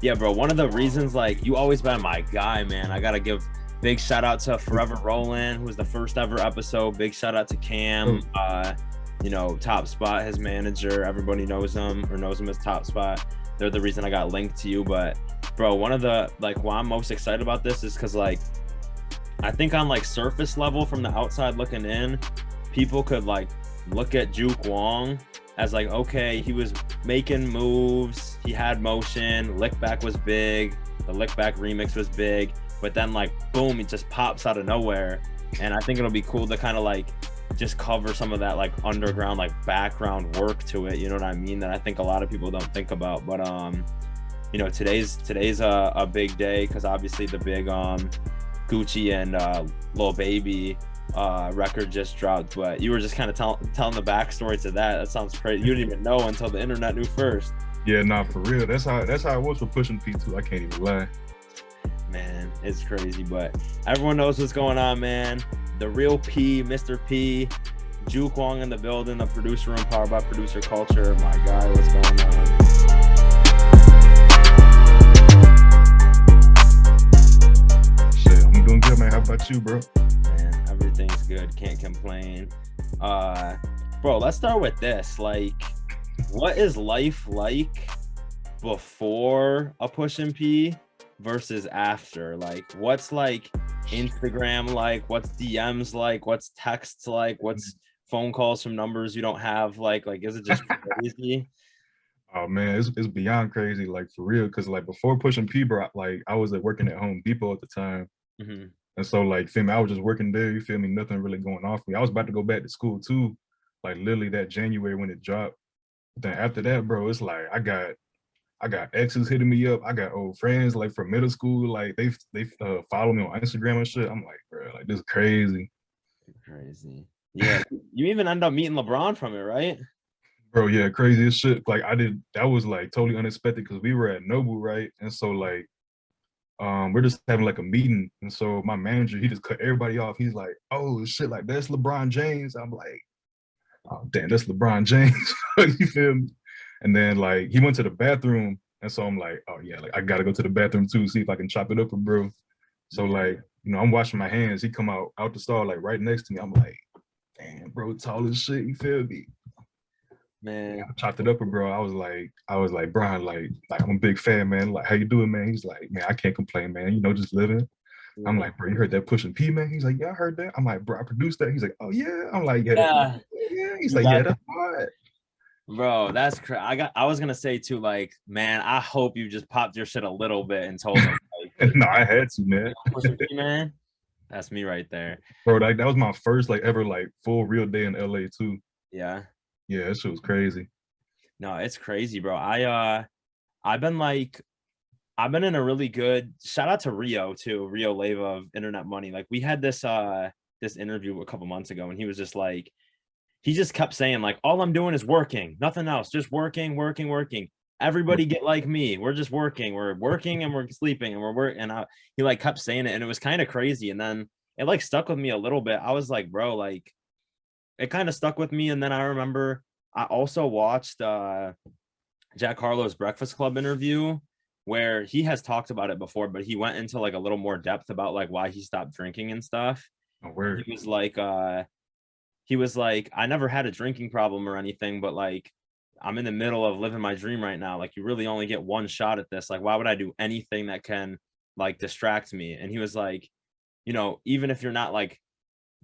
Yeah, bro. One of the reasons, like, you always been my guy, man. I gotta give big shout out to Forever Rollin', who was the first ever episode. Big shout out to Cam. Oh, Top Spot, his manager. Everybody knows him or knows him as Top Spot. They're the reason I got linked to you. But bro, one of the like why I'm most excited about this is because like I think on like surface level from the outside looking in, people could like look at Juke Wong as like, okay, he was making moves, he had motion, lick back was big, the lick back remix was big, but then like boom, it just pops out of nowhere. And I think it'll be cool to kind of like just cover some of that like underground like background work to it, you know what I mean, that I think a lot of people don't think about. But today's a big day because obviously the big Gucci and Lil Baby record just dropped. But you were just kind of telling the backstory to that. That sounds crazy. You didn't even know until the internet knew first. yeah, nah, for real. That's how it was for pushing P2. I can't even lie. Man, it's crazy, but everyone knows what's going on, man. The real P, Mr. P, Juke Wong in the building, the producer room, powered by producer culture. My guy, what's going on? Shit, I'm doing good, man. How about you, bro? Man, everything's good. Can't complain. Bro, let's start with this. Like, what is life like before a Pushin P versus after? Like, what's like Instagram like? What's DMs like? What's texts like? What's phone calls from numbers you don't have? Like is it just crazy? Oh man, it's beyond crazy, like for real. Cause like before pushing P, bro, like I was like working at Home Depot at the time. Mm-hmm. And so like feel me, I was just working there, you feel me, nothing really going on for me. I was about to go back to school too, like literally that January when it dropped. But then after that, bro, it's like I got exes hitting me up. I got old friends like from middle school, like they follow me on Instagram and shit. I'm like, bro, like this is crazy. Crazy. Yeah, you even end up meeting LeBron from it, right? Bro, yeah, crazy as shit. Like that was like totally unexpected because we were at Noble, right? And so like we're just having like a meeting. And so my manager, he just cut everybody off. He's like, oh shit, like that's LeBron James. I'm like, oh damn, that's LeBron James. You feel me? And then like he went to the bathroom. And so I'm like, oh yeah, like I gotta go to the bathroom too, see if I can chop it up with bro. So like, I'm washing my hands. He come out the stall like right next to me. I'm like, damn, bro, tall as shit, you feel me? Man. I chopped it up with bro. I was like, Brian, like I'm a big fan, man. Like, how you doing, man? He's like, man, I can't complain, man. Just living. Yeah. I'm like, bro, you heard that Pushing P, man? He's like, yeah, I heard that. I'm like, bro, I produced that. He's like, oh yeah. I'm like, yeah, Yeah. yeah. He's like, yeah, that's hard. Bro, that's crazy. I was gonna say too, like, man, I hope you just popped your shit a little bit and told them, like, no, I had to, man. Man, that's me right there, bro. Like that was my first like ever like full real day in LA too. Yeah, yeah, that shit was crazy. No, it's crazy, bro. I've been in a really good shout out to Rio too, Rio Leva of Internet Money. Like we had this interview a couple months ago, and he was just like, he just kept saying like, all I'm doing is working, nothing else, just working. Everybody get like me. We're just working. We're working and we're sleeping and we're working. And he like kept saying it, and it was kind of crazy. And then it like stuck with me a little bit. I was like, bro, like it kind of stuck with me. And then I remember I also watched Jack Harlow's Breakfast Club interview where he has talked about it before, but he went into like a little more depth about like why he stopped drinking and stuff. Oh, word. He was like, I never had a drinking problem or anything, but like I'm in the middle of living my dream right now. Like you really only get one shot at this. Like, why would I do anything that can like distract me? And he was like, even if you're not like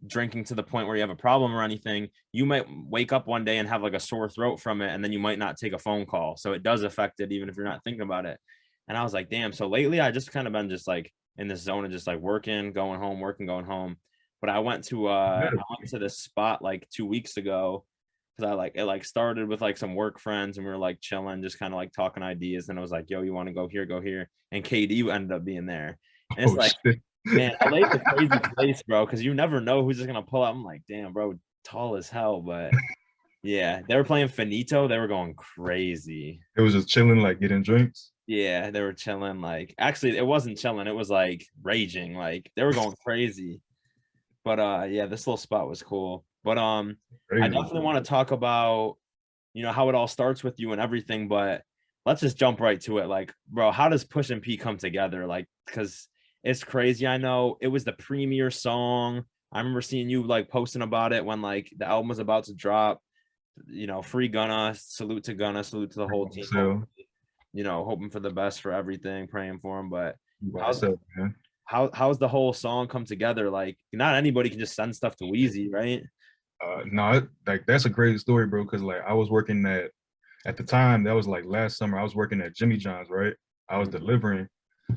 drinking to the point where you have a problem or anything, you might wake up one day and have like a sore throat from it, and then you might not take a phone call. So it does affect it even if you're not thinking about it. And I was like, damn. So lately I just kind of been just like in this zone of just like working, going home, working, going home. But I went to this spot like 2 weeks ago because it like started with like some work friends, and we were like chilling, just kind of like talking ideas. And I was like, yo, you want to go here, go here. And KD ended up being there. And it's like, shit. Man, LA's a crazy place, bro, because you never know who's just gonna pull out. I'm like, damn, bro, tall as hell. But yeah, they were playing Finito. They were going crazy. It was just chilling, like getting drinks. Yeah, they were chilling. Like, actually, it wasn't chilling. It was like raging. Like they were going crazy. But yeah, this little spot was cool. But crazy. I definitely want to talk about, how it all starts with you and everything. But let's just jump right to it. Like, bro, how does Push and P come together? Like, because it's crazy. I know it was the premiere song. I remember seeing you like posting about it when like the album was about to drop. You know, free Gunna, Gunna, salute to the whole team. So, You know, hoping for the best for everything, praying for him. But how's myself, man. how's the whole song come together? Like, not anybody can just send stuff to Wheezy, right? No, like that's a crazy story, bro. Cause like I was working at the time, that was like last summer, I was working at Jimmy John's, right? I was delivering.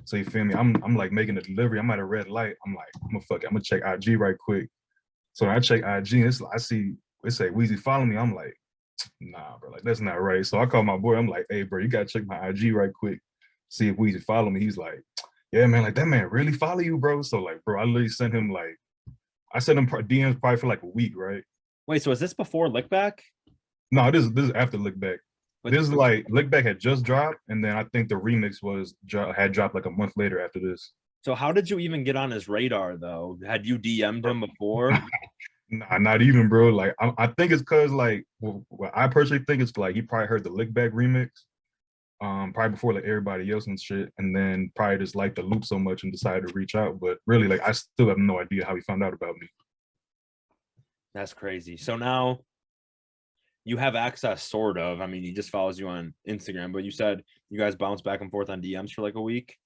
So you feel me? I'm like making a delivery. I'm at a red light. I'm like, I'm gonna fuck it. I'm gonna check IG right quick. So when I check IG, I see it say Wheezy follow me. I'm like, nah, bro, like that's not right. So I call my boy. I'm like, hey, bro, you gotta check my IG right quick, see if Wheezy follow me. He's like, yeah, man, like that man really follow you, bro. So like, bro, I literally sent him like, I sent him DMs probably for like a week, right? Wait, so is this before Lick Back? No, this is after Look Back. This is like Look Back had just dropped, and then I think the remix had dropped like a month later after this. So how did you even get on his radar though? Had you DM'd him before? Nah, not even, bro. Like I think it's cause like well, I personally think it's like he probably heard the Lick Back remix, probably before like everybody else and shit, and then probably just liked the loop so much and decided to reach out. But really, like I still have no idea how he found out about me. That's crazy. So now you have access, sort of. I mean, he just follows you on Instagram, but you said you guys bounce back and forth on DMs for like a week.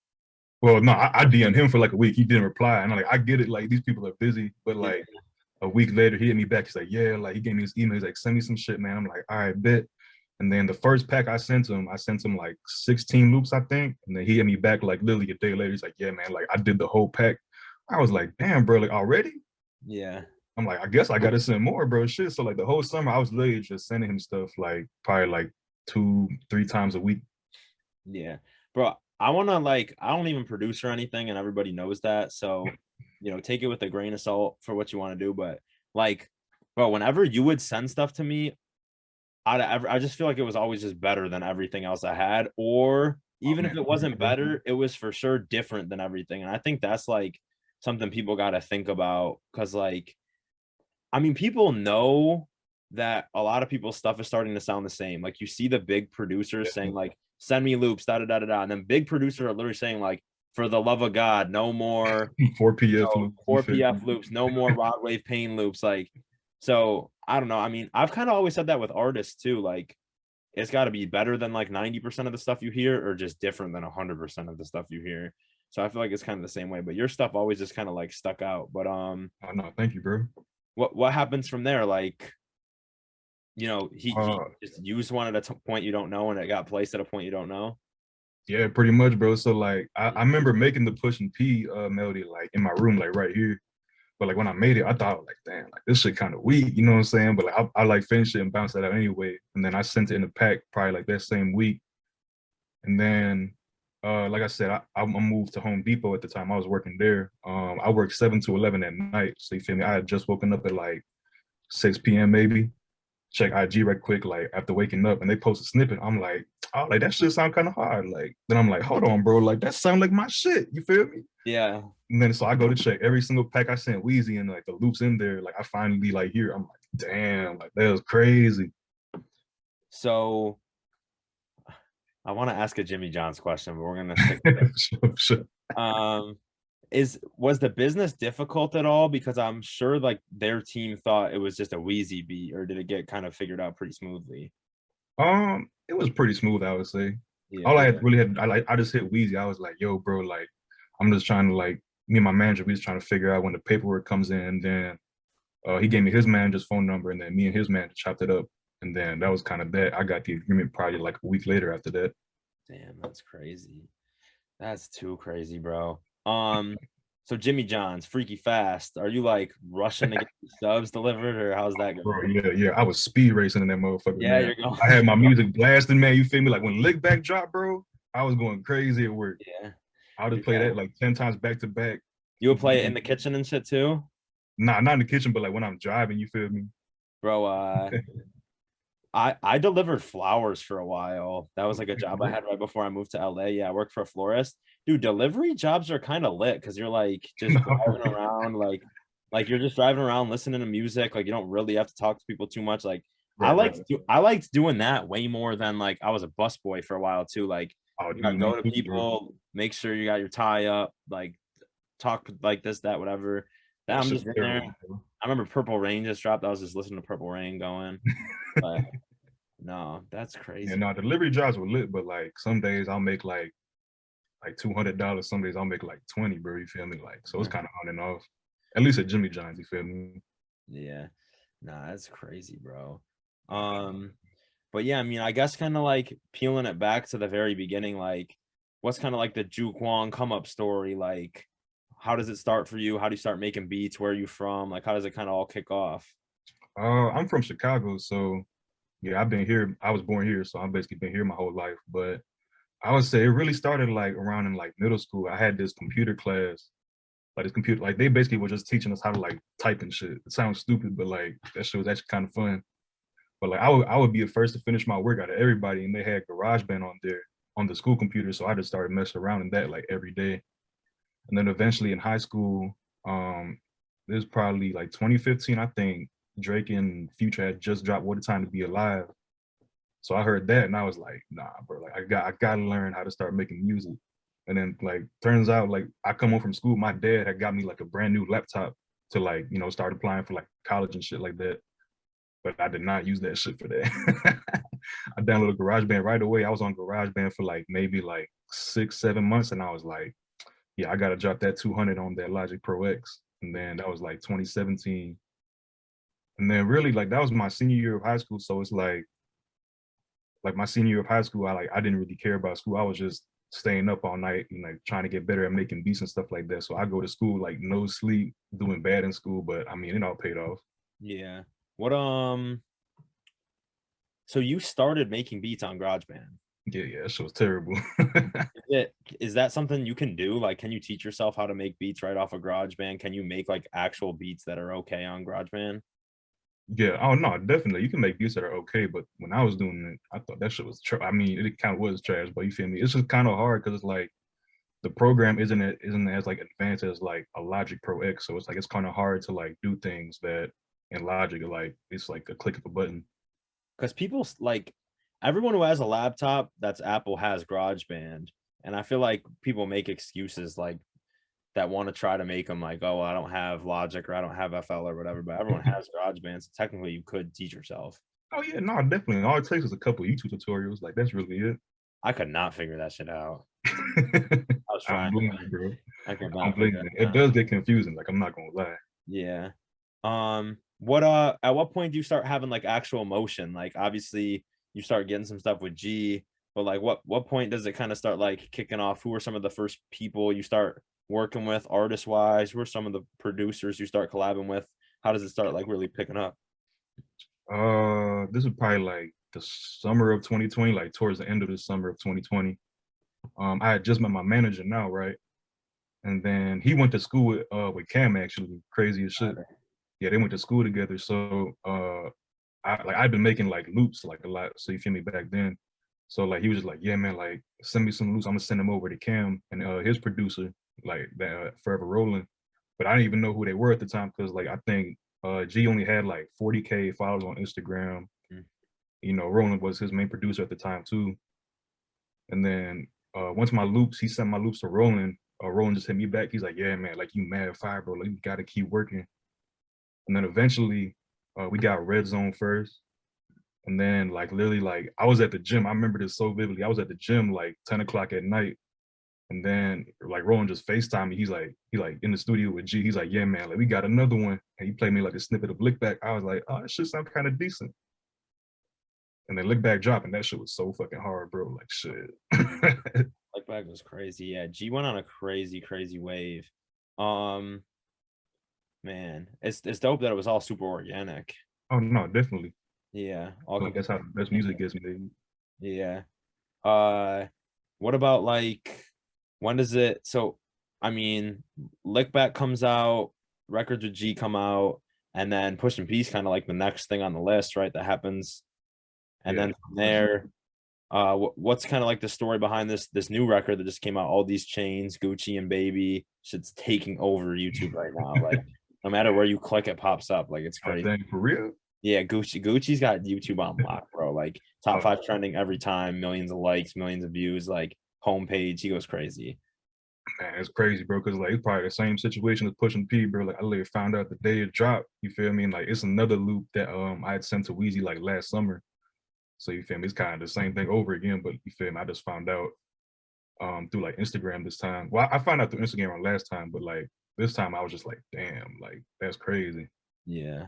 Well, no, I DM'd him for like a week. He didn't reply, and I'm like, I get it. Like these people are busy, but like a week later, he hit me back. He's like, yeah, like he gave me his email. He's like, send me some shit, man. I'm like, all right, bet. And then the first pack I sent him like 16 loops, I think. And then he hit me back like literally a day later. He's like, yeah, man, like I did the whole pack. I was like, damn, bro, like already? Yeah. I'm like, I guess I gotta send more, bro. Shit. So like the whole summer, I was literally just sending him stuff like probably like 2-3 times a week. Yeah. Bro, I wanna like I don't even produce or anything, and everybody knows that. So, you know, take it with a grain of salt for what you want to do. But like, bro, whenever you would send stuff to me, I just feel like it was always just better than everything else I had. Or Oh even if man. it wasn't better, it was for sure different than everything. And I think that's like something people gotta think about. Cause like, I mean, people know that a lot of people's stuff is starting to sound the same. Like you see the big producers saying like, "Send me loops," da da da da da, and then big producers are literally saying like, "For the love of God, no more 4 PF loops. 4 PF loops, no more rod wave pain loops." Like, so I don't know. I mean, I've kind of always said that with artists too. Like, it's got to be better than like 90% of the stuff you hear, or just different than 100% of the stuff you hear. So I feel like it's kind of the same way. But your stuff always just kind of like stuck out. But Oh no, thank you, bro. what happens from there? Like, you know, he Uh, just used one at a point you don't know, and it got placed at a point you don't know. yeah, pretty much, bro. So like I remember making the Push and P melody like in my room, like right here. But like when I made it, I thought like, damn, like this shit kind of weak, you know what I'm saying? But like I like finished it and bounced it out anyway. And then I sent it in the pack probably like that same week. And then like I said, I moved to Home Depot at the time. I was working there. I worked 7 to 11 at night. So you feel me? I had just woken up at like 6 p.m. maybe. Check IG right quick, like after waking up, and they post a snippet. I'm like, oh, like that shit sound kind of hard. Like then I'm like, hold on, bro, like that sound like my shit. You feel me? Yeah. And then so I go to check every single pack I sent Wheezy, and like the loops in there. Like I finally like here. I'm like, damn, like that was crazy. So I want to ask a Jimmy John's question, but we're gonna stick with it. Sure. Was the business difficult at all? Because I'm sure like their team thought it was just a Wheezy beat, or did it get kind of figured out pretty smoothly? It was pretty smooth, I would say. Yeah. All I had really had, I just hit Wheezy. I was like, yo, bro, like I'm just trying to like me and my manager, we just trying to figure out when the paperwork comes in. And then he gave me his manager's phone number, and then me and his manager chopped it up. And then that was kind of that. I got the agreement probably like a week later after that. Damn, that's crazy. That's too crazy, bro. So Jimmy John's freaky fast. Are you like rushing to get the subs delivered, or how's that Bro, going? yeah. I was speed racing in that motherfucker, Yeah, man. you're going. I had my music blasting, man. You feel me? Like when Lick Back dropped, bro, I was going crazy at work. Yeah. I would play that like 10 times back to back. You would play it in the kitchen and shit too? Nah, not in the kitchen, but like when I'm driving, you feel me? Bro, I delivered flowers for a while. That was like a job I had right before I moved to LA. Yeah, I worked for a florist. Dude, delivery jobs are kind of lit because you're like just driving around, like you're just driving around listening to music. Like you don't really have to talk to people too much. Like I Right, right. liked doing that way more than like I was a busboy for a while too. Like Oh, you gotta dude, me go to too, bro. people, make sure you got your tie up, like talk like this, that, whatever. That That I'm shit's just in there. terrible, bro. I remember Purple Rain just dropped. I was just listening to Purple Rain going. But no, that's Yeah, crazy. no, delivery jobs were lit, but like some days I'll make like $200. Some days I'll make like 20, bro. You feel me? Like, so it's Yeah. kind of on and off. At least at Jimmy John's, you feel me? Yeah. Nah, that's crazy, bro. Um, but yeah, I mean, I guess kind of like peeling it back to the very beginning, like what's kind of like the Juke Wong come up story? Like, how does it start for you? How do you start making beats? Where are you from? Like, how does it kind of all kick off? I'm from Chicago, so yeah, I've been here. I was born here, so I've basically been here my whole life. But I would say it really started like around in like middle school. I had this computer class, like this computer, like they basically were just teaching us how to like type and shit. It sounds stupid, but like that shit was actually kind of fun. But like I would be the first to finish my work out of everybody, and they had GarageBand on there on the school computer, so I just started messing around in that like every day. And then eventually in high school, this was probably like 2015, I think Drake and Future had just dropped "What a Time to Be Alive." So I heard that and I was like, nah, bro, like I gotta learn how to start making music. And then like turns out like I come home from school, my dad had got me like a brand new laptop to like, start applying for like college and shit like that. But I did not use that shit for that. I downloaded GarageBand right away. I was on GarageBand for like maybe like 6, 7 months, and I was like, yeah, I gotta drop that 200 on that Logic Pro X. And then that was like 2017. And then really like that was my senior year of high school. So it's like my senior year of high school, I didn't really care about school. I was just staying up all night and like trying to get better at making beats and stuff like that. So I go to school like no sleep, doing bad in school, but I mean it all paid off. Yeah. What so you started making beats on GarageBand. Yeah, yeah, that shit was terrible. Is that something you can do? Like, can you teach yourself how to make beats right off of GarageBand? Can you make like actual beats that are okay on GarageBand? Yeah, oh no, definitely. You can make beats that are okay, but when I was doing it, I thought that shit was I mean, it kind of was trash, but you feel me? It's just kind of hard because it's like the program isn't as like advanced as like a Logic Pro X. So it's like it's kind of hard to like do things that in Logic like it's like a click of a button. Because people like everyone who has a laptop that's Apple has GarageBand, and I feel like people make excuses like that want to try to make them like, oh, I don't have Logic or I don't have FL or whatever, but everyone has GarageBand, so technically you could teach yourself. Oh yeah, no, definitely. All it takes is a couple of YouTube tutorials. Like that's really it. I could not figure that shit out. I was I don't trying, blame man. you, bro. I could I don't not blame figure you. it It out. does get confusing. Like I'm not gonna lie. Yeah. What at what point do you start having like actual motion? Like obviously you start getting some stuff with G, but like what point does it kind of start like kicking off? Who are some of the first people you start working with artist wise? Who are some of the producers you start collabing with? How does it start like really picking up? This is probably like the summer of 2020, like towards the end of the summer of 2020. I had just met my manager now, right? And then he went to school with Cam actually, crazy as shit. Yeah, they went to school together. So I've been making like loops like a lot. So you feel me back then. So like he was just like, yeah, man, like send me some loops. I'm gonna send them over to Cam and his producer, like that Forever Rolling. But I didn't even know who they were at the time because like I think G only had like 40K followers on Instagram. Mm. Roland was his main producer at the time too. And then once my loops, he sent my loops to Roland. Roland just hit me back. He's like, yeah, man, like you mad fire, bro. Like you gotta keep working. And then eventually we got Red Zone first. And then like literally like I was at the gym. I remember this so vividly. I was at the gym like 10 o'clock at night. And then like Roland just FaceTime me. He like in the studio with G. He's like, yeah, man, like we got another one. And he played me like a snippet of Lick Back. I was like, oh, that shit sound kind of decent. And then Lick Back dropped, and that shit was so fucking hard, bro. Like shit. Like back was crazy. Yeah, G went on a crazy wave. Um Man, it's dope that it was all super organic. Oh no, definitely. Yeah, all Like that's how the best completely. music gets made. Yeah. Uh, what about like when does it? So, I mean, Lick Back comes out, records with G come out, and then Push and Peace kind of like the next thing on the list, right? That happens, and Yeah. then from there, what's kind of like the story behind this new record that just came out? All these chains, Gucci and Baby, shit's taking over YouTube right now. Like, no matter where you click, it pops up. Like, it's Oh crazy. dang, for real? Yeah, Gucci's got YouTube on lock, bro. Like top Oh, 5 trending every time, millions of likes, millions of views, like homepage. He goes crazy. man, it's crazy, bro. Cause like it's probably the same situation as Pushing P, bro. Like I literally found out the day it dropped. You feel me? And like it's another loop that I had sent to Wheezy like last summer. So you feel me? It's kind of the same thing over again, but you feel me? I just found out through like Instagram this time. Well, I found out through Instagram last time, but like this time I was just like, damn, like that's crazy. Yeah.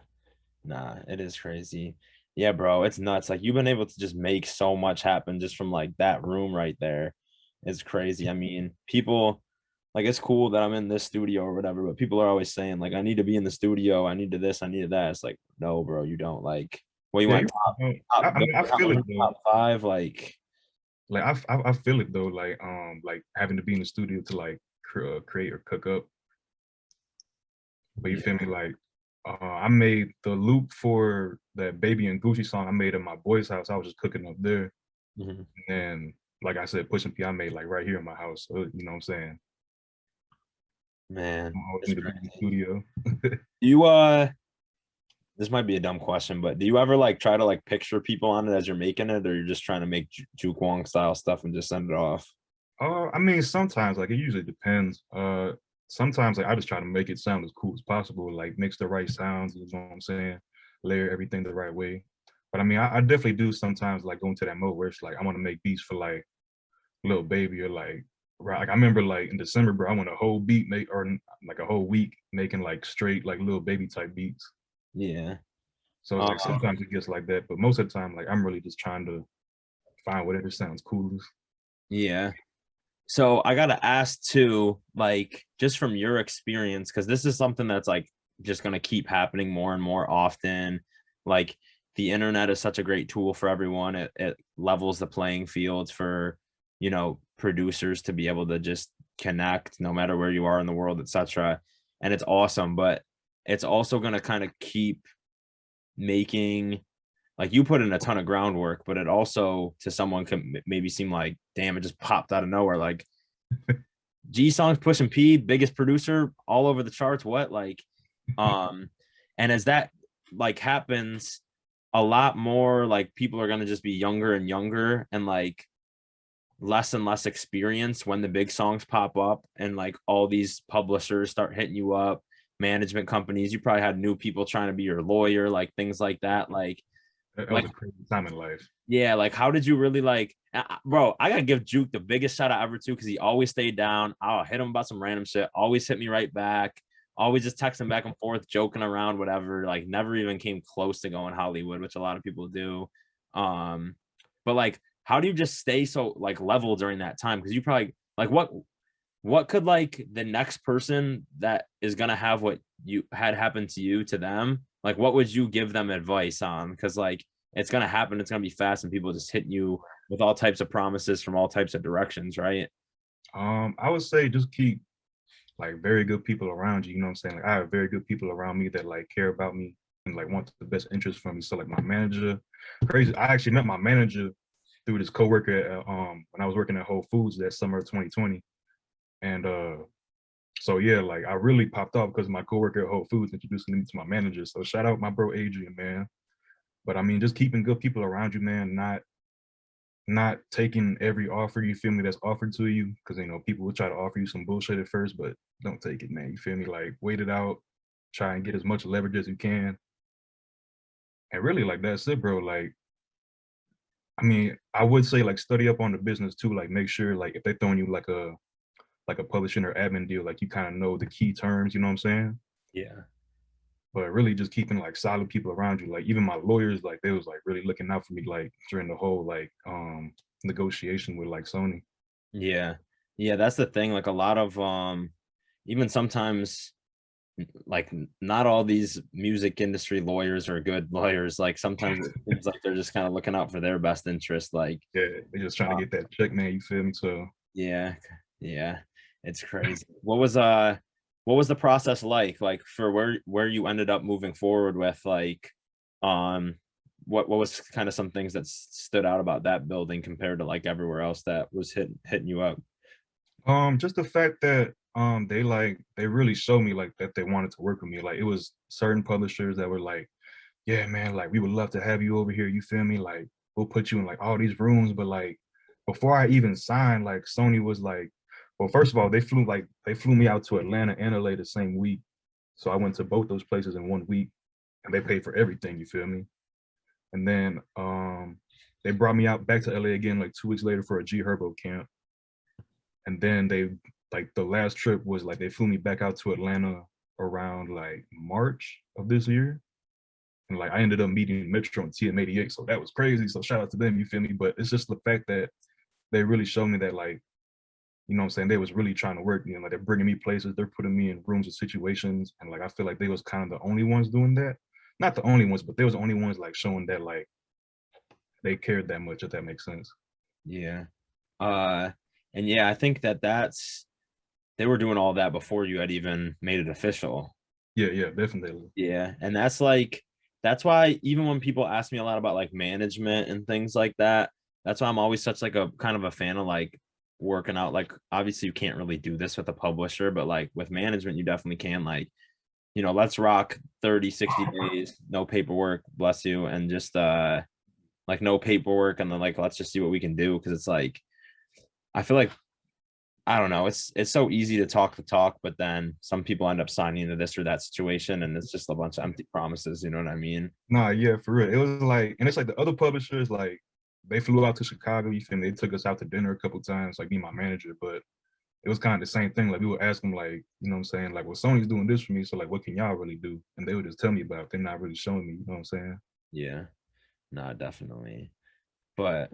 Nah, it is crazy. Yeah, bro, it's nuts. Like you've been able to just make so much happen just from like that room right there. It's crazy. I mean, people like it's cool that I'm in this studio or whatever, but people are always saying like I need to be in the studio, I need to this, I need to that. It's like, no, bro, you don't. Like, what you Yeah, want I top mean, I top feel it 100, though. top 5? Like, Like I feel it though. Like having to be in the studio to like create or cook up. But you feel yeah. me? Like I made the loop for that Baby and Gucci song. I made at my boy's house. I was just cooking up there, Mhm. and then like I said, Pushing P, I made like right here in my house. So you know what I'm saying? I Man, don't always it's need to be in the crazy. studio. You this might be a dumb question, but do you ever like try to like picture people on it as you're making it, or you're just trying to make Juke Wong style stuff and just send it off? I mean, sometimes like it usually depends. Sometimes like I just try to make it sound as cool as possible, like mix the right sounds. You know what I'm saying? Layer everything the right way. But I mean, I definitely do sometimes like go into that mode where it's like I want to make beats for like Little Baby or like right. Like I remember like in December, bro, I went a whole beat make or like a whole week making like straight like Little Baby type beats. Yeah. So it's Um, like sometimes it gets like that, but most of the time, like I'm really just trying to find whatever sounds coolest. yeah. So I gotta ask too, like just from your experience, because this is something that's like just gonna keep happening more and more often. Like the internet is such a great tool for everyone. It levels the playing fields for, producers to be able to just connect no matter where you are in the world, etc. And it's awesome, but it's also gonna kind of keep making like you put in a ton of groundwork, but it also to someone can maybe seem like, damn, it just popped out of nowhere. Like G Song's pushing P, biggest producer all over the charts. What like, um, and as that like happens, a lot more like people are gonna just be younger and younger and like less and less experience when the big songs pop up and like all these publishers start hitting you up, management companies. You probably had new people trying to be your lawyer, like things like that. That was Like a crazy time in life. yeah, like how did you really like, bro? I gotta give Juke the biggest shout out ever too because he always stayed down. I'll hit him about some random shit, always hit me right back, always just texting back and forth, joking around, whatever. Like never even came close to going Hollywood, which a lot of people do. Um, but like, how do you just stay so like level during that time? Because you probably like what could like the next person that is gonna have what you had happen to you to them, like what would you give them advice on? Because like it's gonna happen, it's gonna be fast, and people just hitting you with all types of promises from all types of directions, right? I would say just keep like very good people around you. You know what I'm saying? Like I have very good people around me that like care about me and like want the best interest from me. So like my manager, crazy. I actually met my manager through this coworker at, when I was working at Whole Foods that summer of 2020. And so yeah, like I really popped off because my coworker at Whole Foods introduced me to my manager. So shout out my bro Adrian, man. But I mean, just keeping good people around you, man. Not taking every offer, you feel me, that's offered to you, because people will try to offer you some bullshit at first, but don't take it, man. You feel me? Like wait it out, try and get as much leverage as you can, and really like that's it, bro. Like I mean, I would say like study up on the business too. Like make sure like if they're throwing you like a publishing or admin deal, like you kind of know the key terms. You know what I'm saying? Yeah. But really just keeping like solid people around you. Like even my lawyers, like they was like really looking out for me like during the whole like negotiation with like Sony. Yeah. Yeah, that's the thing. Like a lot of even sometimes like not all these music industry lawyers are good lawyers. Like sometimes it seems like they're just kind of looking out for their best interest. Like Yeah, they just trying to get that check, man. You feel me? So yeah, yeah, it's crazy. What was the process like? Like for where you ended up moving forward with like um what was kind of some things that stood out about that building compared to like everywhere else that was hitting you up? just the fact that they really showed me like that they wanted to work with me. Like it was certain publishers that were like, yeah, man, like we would love to have you over here. You feel me? Like we'll put you in like all these rooms, but like before I even signed, like Sony was like, well, first of all, they flew me out to Atlanta and LA the same week. So I went to both those places in 1 week and they paid for everything, you feel me? And then they brought me out back to LA again like 2 weeks later for a G Herbo camp. And then they like the last trip was like they flew me back out to Atlanta around like March of this year. And like I ended up meeting Metro and TM88. So that was crazy. So shout out to them, you feel me? But it's just the fact that they really showed me that like, you know what I'm saying, they was really trying to work me and like they're bringing me places, they're putting me in rooms and situations. And like I feel like they was kind of the only ones doing that. Not the only ones, but they was the only ones like showing that like they cared that much, if that makes sense. Yeah. And yeah, I think they were doing all that before you had even made it official. Yeah, definitely. Yeah. And that's why even when people ask me a lot about like management and things like that, that's why I'm always such like a kind of a fan of like working out. Like obviously you can't really do this with a publisher, but like with management, you definitely can. Like, you know, let's rock 30, 60 days, no paperwork, bless you, and just like no paperwork, and then like let's just see what we can do. Cause it's like I feel like I don't know, it's so easy to talk the talk, but then some people end up signing into this or that situation and it's just a bunch of empty promises, you know what I mean? Nah, yeah, for real. It was like, and it's like the other publishers, like they flew out to Chicago, you feel me? They took us out to dinner a couple times, like me and my manager, but it was kind of the same thing. Like we would ask them, like, you know what I'm saying? Like, well, Sony's doing this for me, so like, what can y'all really do? And they would just tell me about it. They're not really showing me, you know what I'm saying? Yeah, no, definitely. But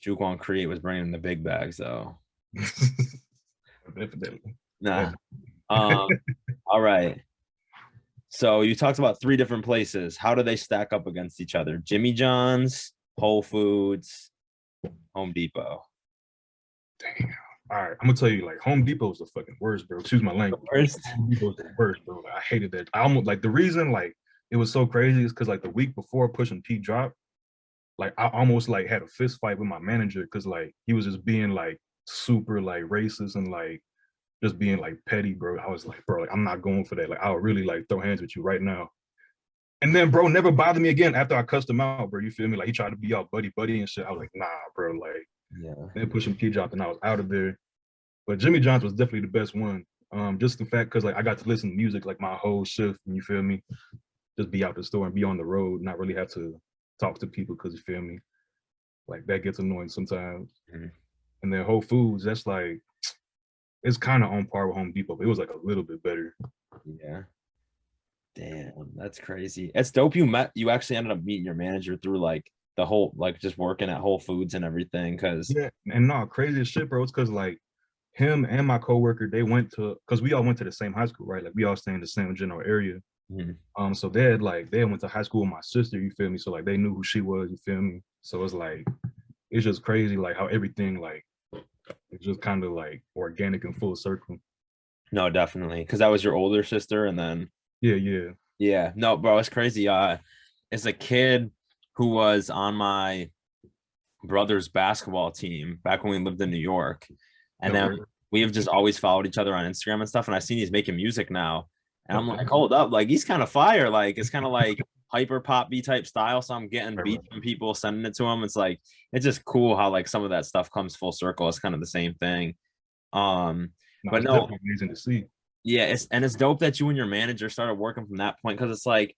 Juke Wong Create was bringing the big bags though. Definitely. Nah. Definitely. All right. So you talked about 3 different places. How do they stack up against each other? Jimmy John's, Whole Foods, Home Depot. Damn. All right, I'm gonna tell you, like Home Depot's the fucking worst, bro. Excuse my language. Worst. Home Depot's the worst, bro. Like, I hated that. I almost like the reason like it was so crazy is because like the week before Pushin P dropped, like I almost like had a fist fight with my manager because like he was just being like super like racist and like just being like petty, bro. I was like, bro, like, I'm not going for that. Like I'll really like throw hands with you right now. And then bro never bothered me again after I cussed him out, bro. You feel me? Like he tried to be all buddy buddy and shit. I was like, nah, bro. Like Yeah. then Pushin P dropped and I was out of there. But Jimmy John's was definitely the best one. Just the fact because like I got to listen to music like my whole shift, and you feel me? Just be out the store and be on the road, not really have to talk to people because you feel me? Like that gets annoying sometimes. Mhm. And then Whole Foods, that's like it's kind of on par with Home Depot, but it was like a little bit better. Yeah. Damn, that's crazy. It's dope you actually ended up meeting your manager through like the whole like just working at Whole Foods and everything. Cause Yeah, and no, crazy as shit, bro. It's because like him and my coworker, they went to because we all went to the same high school, right? Like we all stay in the same general area. Mhm. So they went to high school with my sister, you feel me? So like they knew who she was, you feel me? So it's like it's just crazy like how everything like it's just kind of like organic and full circle. No, definitely. Cause that was your older sister. And then Yeah. yeah, no, bro, it's crazy. It's a kid who was on my brother's basketball team back when we lived in New York. And No then worries. we have just always followed each other on Instagram and stuff. And I seen he's making music now. And I'm Okay. like, hold up, like he's kind of fire. Like it's kind of like hyper pop B type style. So I'm getting Right, beats right. from people, sending it to him. It's like it's just cool how like some of that stuff comes full circle. It's kind of the same thing. No, But it's no, definitely amazing to see. yeah, it's dope that you and your manager started working from that point because it's like,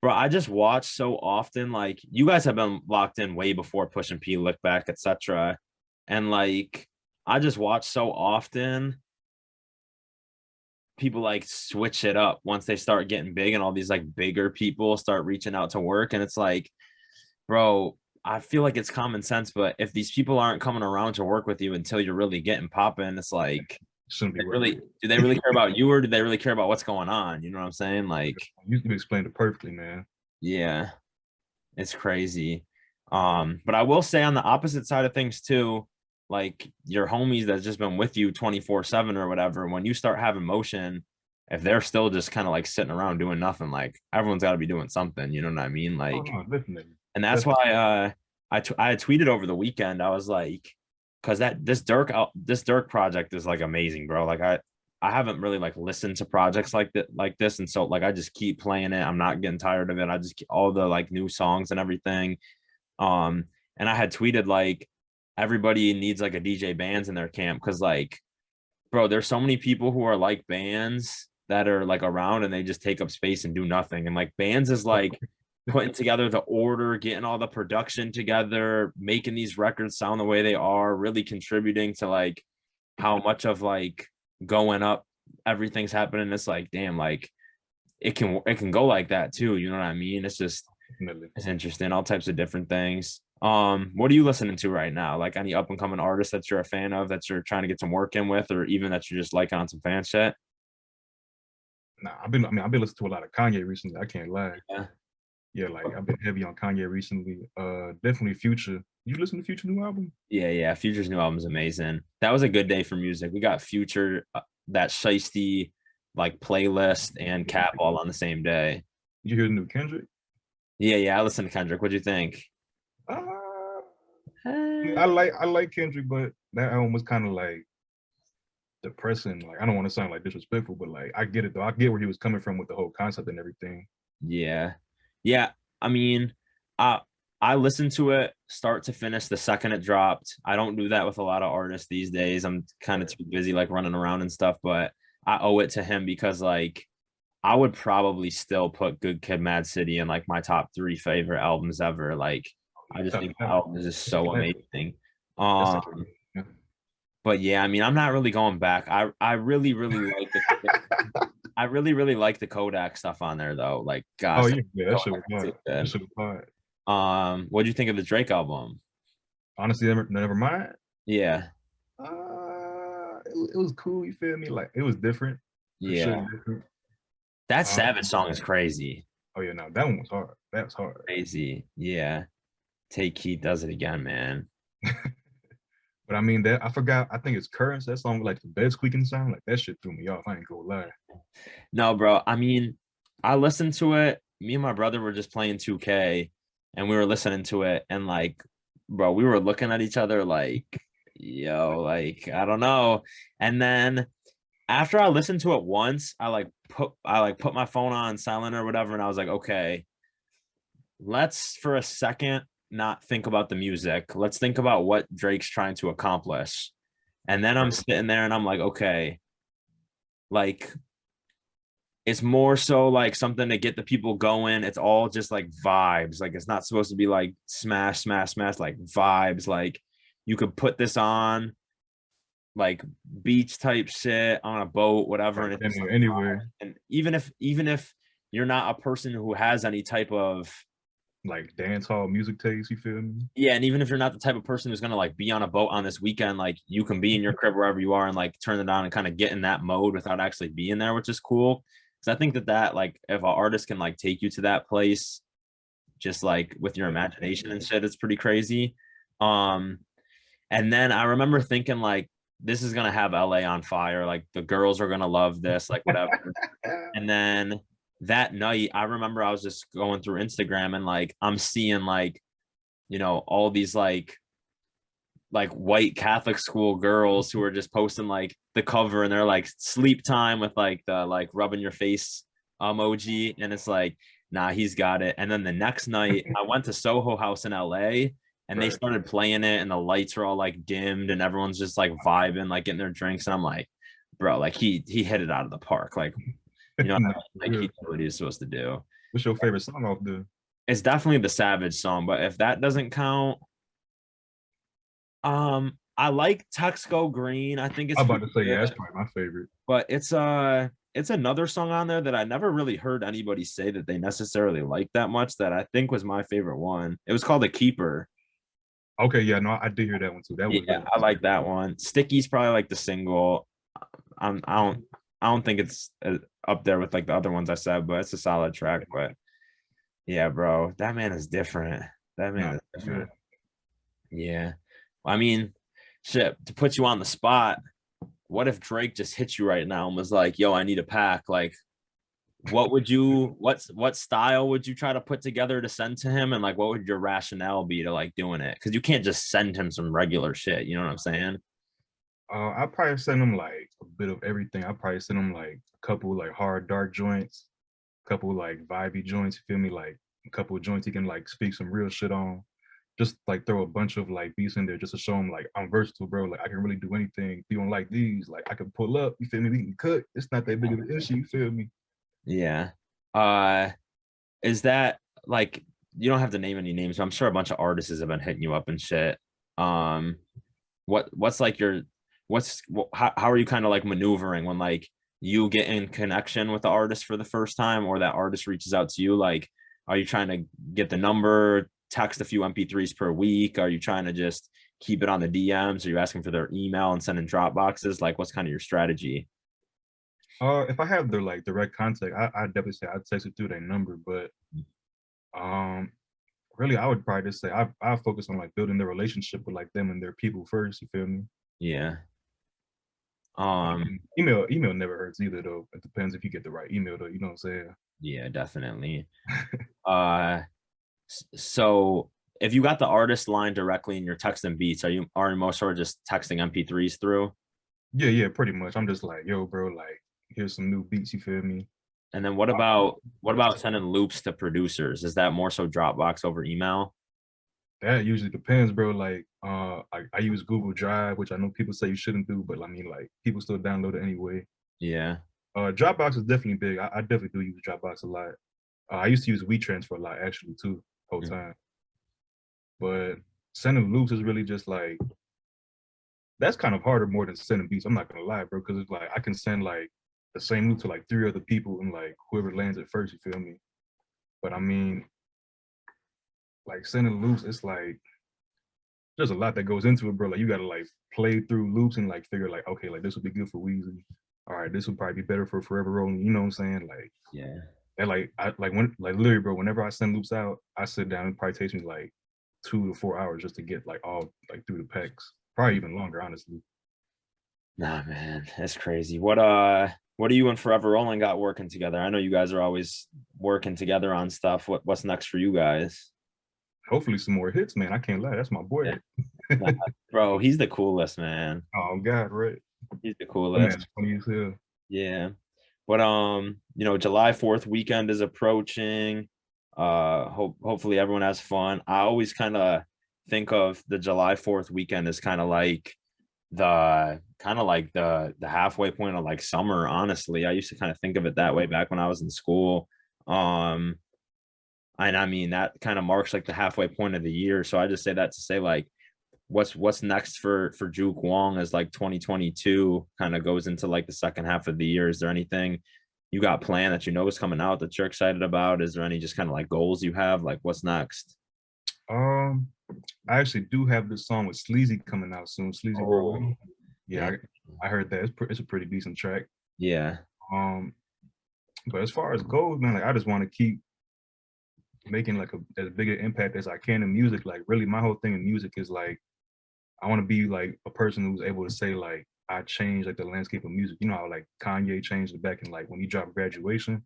bro, I just watch so often. Like you guys have been locked in way before Push P, Look Back, etc. And like I just watch so often people like switch it up once they start getting big and all these like bigger people start reaching out to work. And it's like, bro, I feel like it's common sense, but if these people aren't coming around to work with you until you're really getting popping, it's like Shouldn't be they worth really it. do they really care about you or do they really care about what's going on? You know what I'm saying? Like, You explained it perfectly, man. yeah, it's crazy. But I will say on the opposite side of things too, like your homies that's just been with you 24/7 or whatever, when you start having motion, if they're still just kind of like sitting around doing nothing, like everyone's got to be doing something, you know what I mean? Oh Like, no, definitely. and that's Definitely. why I had tweeted over the weekend. I was like, because this Dirk project is like amazing, bro. Like I haven't really like listened to projects like this, and so like I just keep playing it. I'm not getting tired of it. I just keep all the like new songs and everything. Um, and I had tweeted like everybody needs like a DJ Bandz in their camp because like, bro, there's so many people who are like Bandz that are like around and they just take up space and do nothing. And like Bandz is like putting together the order, getting all the production together, making these records sound the way they are, really contributing to like how much of like going up everything's happening. It's like, damn, like it can go like that too. You know what I mean? It's just Definitely. it's interesting, all types of different things. What are you listening to right now? Like any up and coming artists that you're a fan of that you're trying to get some work in with, or even that you're just liking on some fan shit? Nah, I've been listening to a lot of Kanye recently. I can't lie. Yeah. Yeah, like I've been heavy on Kanye recently. Definitely Future. You listen to Future new album? Yeah. Future's new album is amazing. That was a good day for music. We got Future, that Shiesty like playlist and Cap all on the same day. Did you hear the new Kendrick? Yeah. I listened to Kendrick. What'd you think? Uh, Uh, I like Kendrick, but that album was kind of like depressing. Like I don't want to sound like disrespectful, but like I get it though. I get where he was coming from with the whole concept and everything. yeah. Yeah. I mean, I I listened to it start to finish the second it dropped. I don't do that with a lot of artists these days. I'm kind of too busy like running around and stuff, but I owe it to him because like I would probably still put Good Kid, Mad City in like my top three favorite albums ever. Like I just think the album is just so amazing. That's a, Um, but yeah, I mean, I'm not really going back. I really like I really like the Kodak stuff on there though. Like, oh gosh, yeah, that shit was hard. That good. shit was hard. What do you think of the Drake album? Honestly, never mind. Yeah, It was cool. You feel me? Like it was different for yeah. sure. Different. That Um, Savage song is crazy. oh yeah, no, that one was hard. That was hard. Crazy. Yeah. Take Keith does it again, man. But I mean that I forgot. I think it's Currents. That song with like the bed squeaking sound. Like that shit threw me off. I ain't gonna lie. No, bro. I mean, I listened to it. Me and my brother were just playing 2K and we were listening to it. And like, bro, we were looking at each other like, yo, like, I don't know. And then after I listened to it once, I put my phone on silent or whatever, and I was like, okay, let's for a second not think about the music. Let's think about what Drake's trying to accomplish. And then I'm sitting there and I'm like, okay, like it's more so like something to get the people going. It's all just like vibes. Like it's not supposed to be like smash, smash, smash, like vibes. Like you could put this on like beach type shit on a boat, whatever. And it's just like, Anywhere and even if you're not a person who has any type of like dance hall music taste. You feel me? yeah, and even if you're not the type of person who's gonna like be on a boat on this weekend, like you can be in your crib wherever you are and like turn it on and kind of get in that mode without actually being there, which is cool. Because I think that like if an artist can like take you to that place, just like with your imagination and shit, it's pretty crazy. Um, and then I remember thinking like this is gonna have LA on fire, like the girls are gonna love this, like whatever. And then that night, I remember I was just going through Instagram and like I'm seeing like, all these like white Catholic school girls who are just posting like the cover and they're like sleep time with like the like rubbing your face emoji. And it's like, nah, he's got it. And then the next night I went to Soho House in LA and they started playing it and the lights are all like dimmed and everyone's just like vibing, like getting their drinks. And I'm like, bro, like he hit it out of the park. Like, like he did what he was supposed to do. What's your favorite song off the? It's definitely the Savage song, but if that doesn't count, I like Texco Green. I think it's I'm about to say good, yeah, that's probably my favorite. but it's another song on there that I never really heard anybody say that they necessarily like that much that I think was my favorite one. It was called The Keeper. Okay, yeah, no, I did hear that one too. That was Yeah, I like that one. Sticky's probably like the single. I don't think it's up there with like the other ones I said, but it's a solid track. But yeah, bro, that man is different. That man is different. Yeah. I mean, shit, to put you on the spot, what if Drake just hit you right now and was like, yo, I need a pack? Like, what style would you try to put together to send to him? And like, what would your rationale be to like doing it? Because you can't just send him some regular shit. You know what I'm saying? I probably send them like a bit of everything. I probably send them like a couple like hard dark joints, a couple like vibey joints. You feel me? Like a couple of joints he can like speak some real shit on. Just like throw a bunch of like beats in there just to show him like I'm versatile, bro. Like I can really do anything. If you don't like these, like I can pull up. You feel me? We can cook. It's not that big of an issue. You feel me? Yeah. Uh, is that like you don't have to name any names, but I'm sure a bunch of artists have been hitting you up and shit. Um, what's like your how are you kind of like maneuvering when like you get in connection with the artist for the first time or that artist reaches out to you? Like, are you trying to get the number, text a few MP3s per week? Are you trying to just keep it on the DMs? Are you asking for their email and sending drop boxes? Like, what's kind of your strategy? If I have their like direct contact, I definitely say I'd text it through their number. But um, really, I would probably just say I focus on like building their relationship with like them and their people first. You feel me? Yeah. I Um, mean, email never hurts either though. It depends if you get the right email though. You know what I'm saying? yeah, definitely. Uh, so if you got the artist line directly and you're texting beats, are you most sort of just texting MP3s through? Yeah, yeah, pretty much. I'm just like, yo, bro, like here's some new beats. You feel me? And then what about sending loops to producers? Is that more so Dropbox over email? That usually depends, bro. Like, I use Google Drive, which I know people say you shouldn't do, but I mean, like, people still download it anyway. Yeah. Dropbox is definitely big. I definitely do use Dropbox a lot. I used to use WeTransfer a lot actually too, whole Mm. time. But sending loops is really just like that's kind of harder more than sending beats. I'm not gonna lie, bro, because it's like I can send like the same loop to like 3 other people and like whoever lands it first. You feel me? But I mean, like sending loops, it's like there's a lot that goes into it, bro. Like you gotta like play through loops and like figure like, okay, like this would be good for Wheezy. All right, this would probably be better for Forever Rolling. You know what I'm saying? Like Yeah. and like I like when like literally, bro, whenever I send loops out, I sit down and it probably takes me like 2 to 4 hours just to get like all like through the packs. Probably even longer, honestly. Nah, man, that's crazy. What do you and Forever Rolling got working together? I know you guys are always working together on stuff. What's next for you guys? Hopefully some more hits, man. I can't lie. That's my boy. Yeah. Nah, bro, he's the coolest, man. Oh God, right. He's the That man's coolest. funny as hell. Yeah. But July 4th weekend is approaching. Hopefully everyone has fun. I always kind of think of the July 4th weekend as the halfway point of like summer, honestly. I used to kind of think of it that way back when I was in school. Um, and I mean that kind of marks like the halfway point of the year. So I just say that to say like what's next for Juke Wong as like 2022 kind of goes into like the second half of the year. Is there anything you got planned that you know is coming out that you're excited about? Is there any just kind of like goals you have? Like what's next? Um, I actually do have this song with Sleazy coming out soon. Sleazy Oh, Bro. Yeah, damn. I heard that. It's a pretty decent track. Yeah. Um, but as far as goals, man, like I just want to keep making like as big an impact as I can in music. Like really, my whole thing in music is like I want to be like a person who's able to say like I changed like the landscape of music. You know how like Kanye changed it back in like when he dropped Graduation.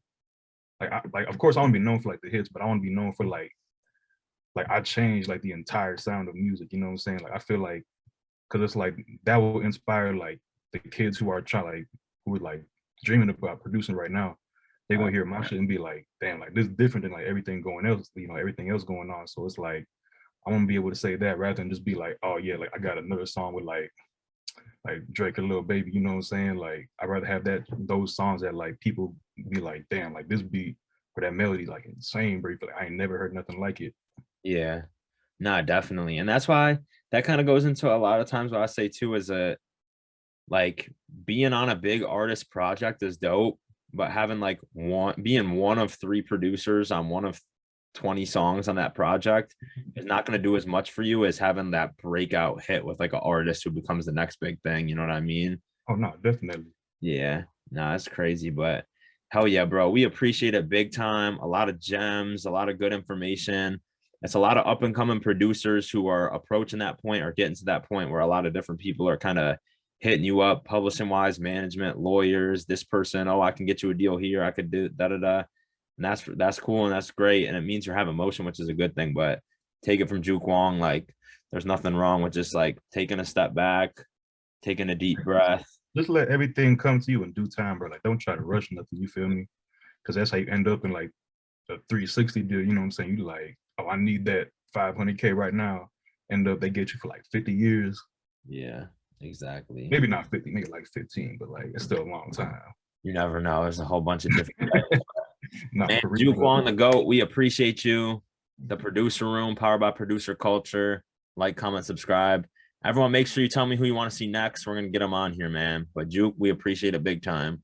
Like of course I want to be known for like the hits, but I want to be known for like I changed like the entire sound of music. You know what I'm saying? Like I feel like because it's like that will inspire like the kids who are trying like who are like dreaming about producing right now. They're gonna hear my shit and be like, damn, like this is different than like everything going else, everything else going on. So it's like I want to be able to say that rather than just be like, oh yeah, like I got another song with like Drake and Lil Baby, you know what I'm saying? Like I'd rather have those songs that like people be like, damn, like this beat or that melody like insane, bro. Like I ain't never heard nothing like it. Yeah. Nah, definitely. And that's why that kind of goes into a lot of times what I say too is a like being on a big artist project is dope, but having like being one of three producers on one of 20 songs on that project is not going to do as much for you as having that breakout hit with like an artist who becomes the next big thing. You know what I mean? Oh no, definitely. Yeah. No, that's crazy. But hell yeah, bro. We appreciate it big time. A lot of gems, a lot of good information. It's a lot of up and coming producers who are approaching that point or getting to that point where a lot of different people are kind of hitting you up, publishing wise, management, lawyers, this person. Oh, I can get you a deal here. I could do da da da. And that's cool and that's great. And it means you're having motion, which is a good thing. But take it from Juke Wong, like there's nothing wrong with just like taking a step back, taking a deep breath. Just let everything come to you in due time, bro. Like, don't try to rush nothing. You feel me? Because that's how you end up in like a 360 deal. You know what I'm saying? You like, oh, I need that 500K right now. End up they get you for like 50 years. Yeah, exactly. Maybe not 50, maybe like 15, but like it's still a long time. You never know. There's a whole bunch of different Not for real. Juke Wong, the GOAT, we appreciate you. The producer room, powered by producer culture. Like, comment, subscribe. Everyone, make sure you tell me who you want to see next. We're gonna get them on here, man. But Juke, we appreciate it big time.